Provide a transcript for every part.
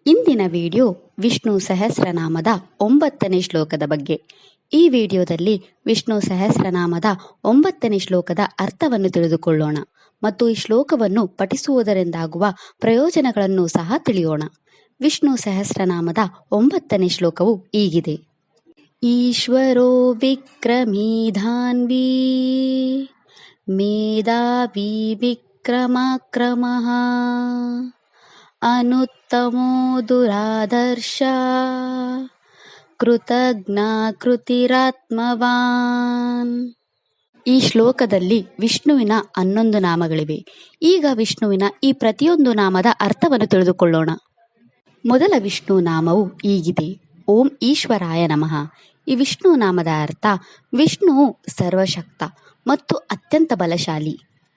ಇಂದಿನ ವಿಡಿಯೋ ವಿಷ್ಣು ಸಹಸ್ರನಾಮದ 9ನೇ ಶ್ಲೋಕದ ಬಗ್ಗೆ. ಈ ವಿಡಿಯೋದಲ್ಲಿ ವಿಷ್ಣು ಸಹಸ್ರನಾಮದ 9ನೇ ಶ್ಲೋಕದ ಅರ್ಥವನ್ನು ತಿಳಿದುಕೊಳ್ಳೋಣ ಮತ್ತು ಈ ಶ್ಲೋಕವನ್ನು ಪಠಿಸುವುದರಿಂದಾಗುವ ಪ್ರಯೋಜನಗಳನ್ನು ಸಹ ತಿಳಿಯೋಣ. ವಿಷ್ಣು ಸಹಸ್ರನಾಮದ 9ನೇ ಶ್ಲೋಕವು ಹೀಗಿದೆ. ಈಶ್ವರೋ ವಿಕ್ರಮೀ ಧಾನ್ವಿ ಮೇಧಾವಿ ವಿಕ್ರಮಾಕ್ರಮಃ ಅನುತ್ತಮೋ ದುರಾದರ್ಶ ಕೃತಜ್ಞ ಕೃತಿರಾತ್ಮವಾನ್. ಈ ಶ್ಲೋಕದಲ್ಲಿ ವಿಷ್ಣುವಿನ 11 ನಾಮಗಳಿವೆ. ಈಗ ವಿಷ್ಣುವಿನ ಈ ಪ್ರತಿಯೊಂದು ನಾಮದ ಅರ್ಥವನ್ನು ತಿಳಿದುಕೊಳ್ಳೋಣ. ಮೊದಲ ವಿಷ್ಣು ನಾಮವು ಹೀಗಿದೆ. ಓಂ ಈಶ್ವರಾಯ ನಮಃ. ಈ ವಿಷ್ಣು ನಾಮದ ಅರ್ಥ ವಿಷ್ಣುವು ಸರ್ವಶಕ್ತ ಮತ್ತು ಅತ್ಯಂತ ಬಲಶಾಲಿ.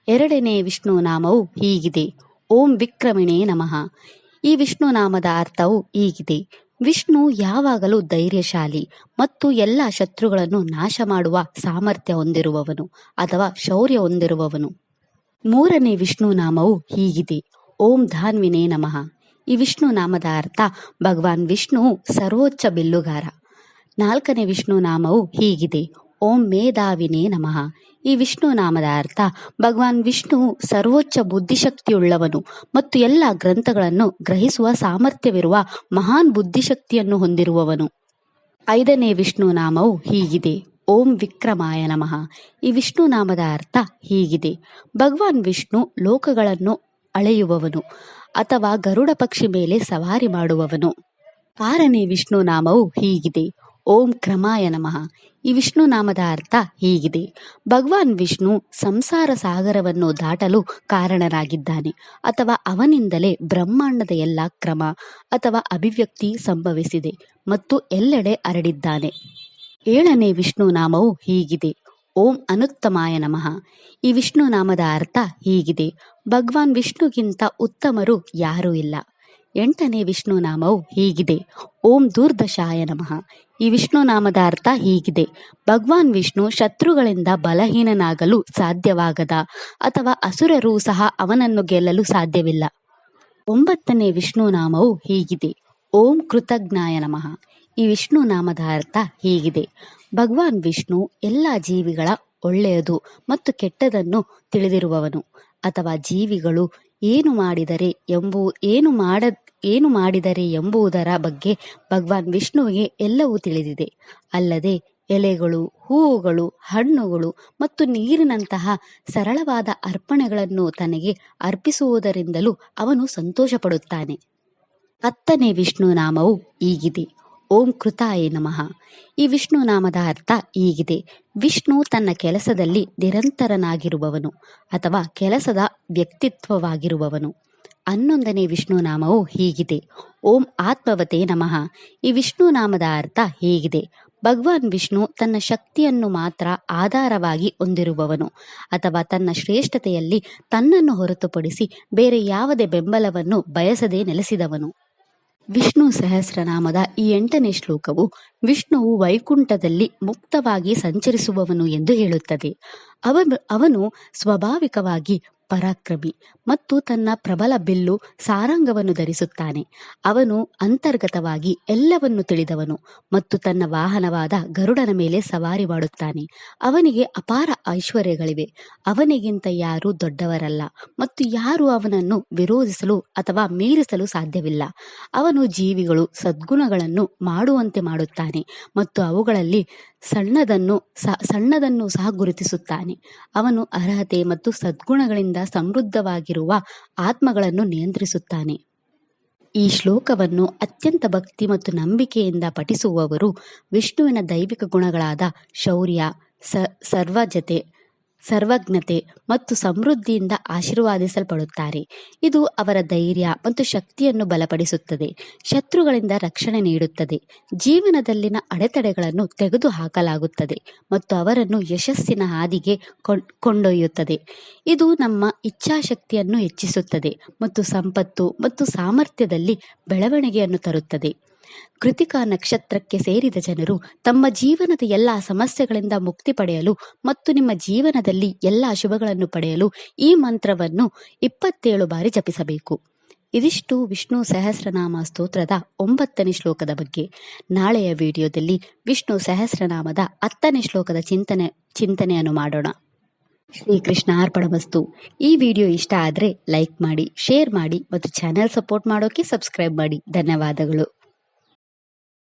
ಎರಡನೇ ವಿಷ್ಣು ನಾಮವು ಹೀಗಿದೆ. ಓಂ ವಿಕ್ರಮಿಣೇ ನಮಃ. ಈ ವಿಷ್ಣು ನಾಮದ ಅರ್ಥವು ಹೀಗಿದೆ. ವಿಷ್ಣು ಯಾವಾಗಲೂ ಧೈರ್ಯಶಾಲಿ ಮತ್ತು ಎಲ್ಲ ಶತ್ರುಗಳನ್ನು ನಾಶ ಮಾಡುವ ಸಾಮರ್ಥ್ಯ ಹೊಂದಿರುವವನು ಅಥವಾ ಶೌರ್ಯ ಹೊಂದಿರುವವನು. ಮೂರನೇ ವಿಷ್ಣು ನಾಮವು ಹೀಗಿದೆ. ಓಂ ಧಾನ್ವಿನೇ ನಮಃ. ಈ ವಿಷ್ಣು ನಾಮದ ಅರ್ಥ ಭಗವಾನ್ ವಿಷ್ಣುವು ಸರ್ವೋಚ್ಚ ಬಿಲ್ಲುಗಾರ. ನಾಲ್ಕನೇ ವಿಷ್ಣು ನಾಮವು ಹೀಗಿದೆ. ಓಂ ಮೇಧಾವಿನೇ ನಮಃ. ಈ ವಿಷ್ಣು ನಾಮದ ಅರ್ಥ ಭಗವಾನ್ ವಿಷ್ಣುವು ಸರ್ವೋಚ್ಚ ಬುದ್ಧಿಶಕ್ತಿಯುಳ್ಳವನು ಮತ್ತು ಎಲ್ಲ ಗ್ರಂಥಗಳನ್ನು ಗ್ರಹಿಸುವ ಸಾಮರ್ಥ್ಯವಿರುವ ಮಹಾನ್ ಬುದ್ಧಿಶಕ್ತಿಯನ್ನು ಹೊಂದಿರುವವನು. ಐದನೇ ವಿಷ್ಣು ನಾಮವು ಹೀಗಿದೆ. ಓಂ ವಿಕ್ರಮಾಯ ನಮಃ. ಈ ವಿಷ್ಣು ನಾಮದ ಅರ್ಥ ಹೀಗಿದೆ. ಭಗವಾನ್ ವಿಷ್ಣು ಲೋಕಗಳನ್ನು ಅಳೆಯುವವನು ಅಥವಾ ಗರುಡ ಪಕ್ಷಿ ಮೇಲೆ ಸವಾರಿ ಮಾಡುವವನು. ಆರನೇ ವಿಷ್ಣು ನಾಮವು ಹೀಗಿದೆ. ಓಂ ಕ್ರಮಾಯ ನಮಃ. ಈ ವಿಷ್ಣು ನಾಮದ ಅರ್ಥ ಹೀಗಿದೆ. ಭಗವಾನ್ ವಿಷ್ಣು ಸಂಸಾರ ಸಾಗರವನ್ನು ದಾಟಲು ಕಾರಣನಾಗಿದ್ದಾನೆ ಅಥವಾ ಅವನಿಂದಲೇ ಬ್ರಹ್ಮಾಂಡದ ಎಲ್ಲ ಕ್ರಮ ಅಥವಾ ಅಭಿವ್ಯಕ್ತಿ ಸಂಭವಿಸಿದೆ ಮತ್ತು ಎಲ್ಲೆಡೆ ಹರಡಿದ್ದಾನೆ. ಏಳನೇ ವಿಷ್ಣು ನಾಮವು ಹೀಗಿದೆ. ಓಂ ಅನುತ್ತಮಾಯ ನಮಃ. ಈ ವಿಷ್ಣು ನಾಮದ ಅರ್ಥ ಹೀಗಿದೆ. ಭಗವಾನ್ ವಿಷ್ಣುಗಿಂತ ಉತ್ತಮರು ಯಾರೂ ಇಲ್ಲ. ಎಂಟನೇ ವಿಷ್ಣು ನಾಮವು ಹೀಗಿದೆ. ಓಂ ದುರ್ದಶಾಯ ನಮಃ. ಈ ವಿಷ್ಣು ನಾಮದ ಅರ್ಥ ಹೀಗಿದೆ. ಭಗವಾನ್ ವಿಷ್ಣು ಶತ್ರುಗಳಿಂದ ಬಲಹೀನನಾಗಲು ಸಾಧ್ಯವಾಗದ ಅಥವಾ ಅಸುರರೂ ಸಹ ಅವನನ್ನು ಗೆಲ್ಲಲು ಸಾಧ್ಯವಿಲ್ಲ. ಒಂಬತ್ತನೇ ವಿಷ್ಣು ನಾಮವು ಹೀಗಿದೆ. ಓಂ ಕೃತಜ್ಞಾಯ ನಮಃ. ಈ ವಿಷ್ಣು ನಾಮದ ಅರ್ಥ ಹೀಗಿದೆ. ಭಗವಾನ್ ವಿಷ್ಣು ಎಲ್ಲ ಜೀವಿಗಳ ಒಳ್ಳೆಯದು ಮತ್ತು ಕೆಟ್ಟದನ್ನು ತಿಳಿದಿರುವವನು ಅಥವಾ ಜೀವಿಗಳು ಏನು ಮಾಡಿದರೆ ಎಂಬುದರ ಬಗ್ಗೆ ಭಗವಾನ್ ವಿಷ್ಣುವಿಗೆ ಎಲ್ಲವೂ ತಿಳಿದಿದೆ. ಅಲ್ಲದೆ ಎಲೆಗಳು, ಹೂವುಗಳು, ಹಣ್ಣುಗಳು ಮತ್ತು ನೀರಿನಂತಹ ಸರಳವಾದ ಅರ್ಪಣೆಗಳನ್ನು ತನಗೆ ಅರ್ಪಿಸುವುದರಿಂದಲೂ ಅವನು ಸಂತೋಷ ಪಡುತ್ತಾನೆ. 10ನೇ ವಿಷ್ಣು ನಾಮವು ಹೀಗಿದೆ. ಓಂ ಕೃತಾಯ ನಮಃ. ಈ ವಿಷ್ಣು ನಾಮದ ಅರ್ಥ ಹೀಗಿದೆ. ವಿಷ್ಣು ತನ್ನ ಕೆಲಸದಲ್ಲಿ ನಿರಂತರನಾಗಿರುವವನು ಅಥವಾ ಕೆಲಸದ ವ್ಯಕ್ತಿತ್ವವಾಗಿರುವವನು. 11ನೇ ವಿಷ್ಣು ನಾಮವು ಹೀಗಿದೆ. ಓಂ ಆತ್ಮವತೇ ನಮಃ. ಈ ವಿಷ್ಣು ನಾಮದ ಅರ್ಥ ಹೀಗಿದೆ. ಭಗವಾನ್ ವಿಷ್ಣು ತನ್ನ ಶಕ್ತಿಯನ್ನು ಮಾತ್ರ ಆಧಾರವಾಗಿ ಹೊಂದಿರುವವನು ಅಥವಾ ತನ್ನ ಶ್ರೇಷ್ಠತೆಯಲ್ಲಿ ತನ್ನನ್ನು ಹೊರತುಪಡಿಸಿ ಬೇರೆ ಯಾವುದೇ ಬೆಂಬಲವನ್ನು ಬಯಸದೆ ನೆಲೆಸಿದವನು. ವಿಷ್ಣು ಸಹಸ್ರನಾಮದ ಈ 8ನೇ ಶ್ಲೋಕವು ವಿಷ್ಣುವು ವೈಕುಂಠದಲ್ಲಿ ಮುಕ್ತವಾಗಿ ಸಂಚರಿಸುವವನು ಎಂದು ಹೇಳುತ್ತದೆ. ಅವನು ಸ್ವಾಭಾವಿಕವಾಗಿ ಪರಾಕ್ರಮಿ ಮತ್ತು ತನ್ನ ಪ್ರಬಲ ಬಿಲ್ಲು ಸಾರಂಗವನ್ನು ಧರಿಸುತ್ತಾನೆ. ಅವನು ಅಂತರ್ಗತವಾಗಿ ಎಲ್ಲವನ್ನು ತಿಳಿದವನು ಮತ್ತು ತನ್ನ ವಾಹನವಾದ ಗರುಡನ ಮೇಲೆ ಸವಾರಿ ಮಾಡುತ್ತಾನೆ. ಅವನಿಗೆ ಅಪಾರ ಐಶ್ವರ್ಯಗಳಿವೆ. ಅವನಿಗಿಂತ ಯಾರೂ ದೊಡ್ಡವರಲ್ಲ ಮತ್ತು ಯಾರೂ ಅವನನ್ನು ವಿರೋಧಿಸಲು ಅಥವಾ ಮೀರಿಸಲು ಸಾಧ್ಯವಿಲ್ಲ. ಅವನು ಜೀವಿಗಳು ಸದ್ಗುಣಗಳನ್ನು ಮಾಡುವಂತೆ ಮಾಡುತ್ತಾನೆ ಮತ್ತು ಅವುಗಳಲ್ಲಿ ಸಣ್ಣದನ್ನು ಸಹ ಗುರುತಿಸುತ್ತಾನೆ. ಅವನು ಅರ್ಹತೆ ಮತ್ತು ಸದ್ಗುಣಗಳಿಂದ ಸಮೃದ್ಧವಾಗಿರುವ ಆತ್ಮಗಳನ್ನು ನಿಯಂತ್ರಿಸುತ್ತಾನೆ. ಈ ಶ್ಲೋಕವನ್ನು ಅತ್ಯಂತ ಭಕ್ತಿ ಮತ್ತು ನಂಬಿಕೆಯಿಂದ ಪಠಿಸುವವರು ವಿಷ್ಣುವಿನ ದೈವಿಕ ಗುಣಗಳಾದ ಶೌರ್ಯ, ಸರ್ವಜ್ಞತೆ ಮತ್ತು ಸಮೃದ್ಧಿಯಿಂದ ಆಶೀರ್ವಾದಿಸಲ್ಪಡುತ್ತಾರೆ. ಇದು ಅವರ ಧೈರ್ಯ ಮತ್ತು ಶಕ್ತಿಯನ್ನು ಬಲಪಡಿಸುತ್ತದೆ, ಶತ್ರುಗಳಿಂದ ರಕ್ಷಣೆ ನೀಡುತ್ತದೆ, ಜೀವನದಲ್ಲಿನ ಅಡೆತಡೆಗಳನ್ನು ತೆಗೆದುಹಾಕಲಾಗುತ್ತದೆ ಮತ್ತು ಅವರನ್ನು ಯಶಸ್ಸಿನ ಹಾದಿಗೆ ಕೊಂಡೊಯ್ಯುತ್ತದೆ. ಇದು ನಮ್ಮ ಇಚ್ಛಾಶಕ್ತಿಯನ್ನು ಹೆಚ್ಚಿಸುತ್ತದೆ ಮತ್ತು ಸಂಪತ್ತು ಮತ್ತು ಸಾಮರ್ಥ್ಯದಲ್ಲಿ ಬೆಳವಣಿಗೆಯನ್ನು ತರುತ್ತದೆ. ಕೃತಿಕಾ ನಕ್ಷತ್ರಕ್ಕೆ ಸೇರಿದ ಜನರು ತಮ್ಮ ಜೀವನದ ಎಲ್ಲ ಸಮಸ್ಯೆಗಳಿಂದ ಮುಕ್ತಿ ಪಡೆಯಲು ಮತ್ತು ನಿಮ್ಮ ಜೀವನದಲ್ಲಿ ಎಲ್ಲ ಶುಭಗಳನ್ನು ಪಡೆಯಲು ಈ ಮಂತ್ರವನ್ನು 27 ಬಾರಿ ಜಪಿಸಬೇಕು. ಇದಿಷ್ಟು ವಿಷ್ಣು ಸಹಸ್ರನಾಮ ಸ್ತೋತ್ರದ 9ನೇ ಶ್ಲೋಕದ ಬಗ್ಗೆ. ನಾಳೆಯ ವಿಡಿಯೋದಲ್ಲಿ ವಿಷ್ಣು ಸಹಸ್ರನಾಮದ 10ನೇ ಶ್ಲೋಕದ ಚಿಂತನೆಯನ್ನು ಮಾಡೋಣ. ಶ್ರೀಕೃಷ್ಣ ಅರ್ಪಣಮಸ್ತು. ಈ ವಿಡಿಯೋ ಇಷ್ಟ ಆದರೆ ಲೈಕ್ ಮಾಡಿ, ಶೇರ್ ಮಾಡಿ ಮತ್ತು ಚಾನೆಲ್ ಸಪೋರ್ಟ್ ಮಾಡೋಕೆ ಸಬ್ಸ್ಕ್ರೈಬ್ ಮಾಡಿ. ಧನ್ಯವಾದಗಳು.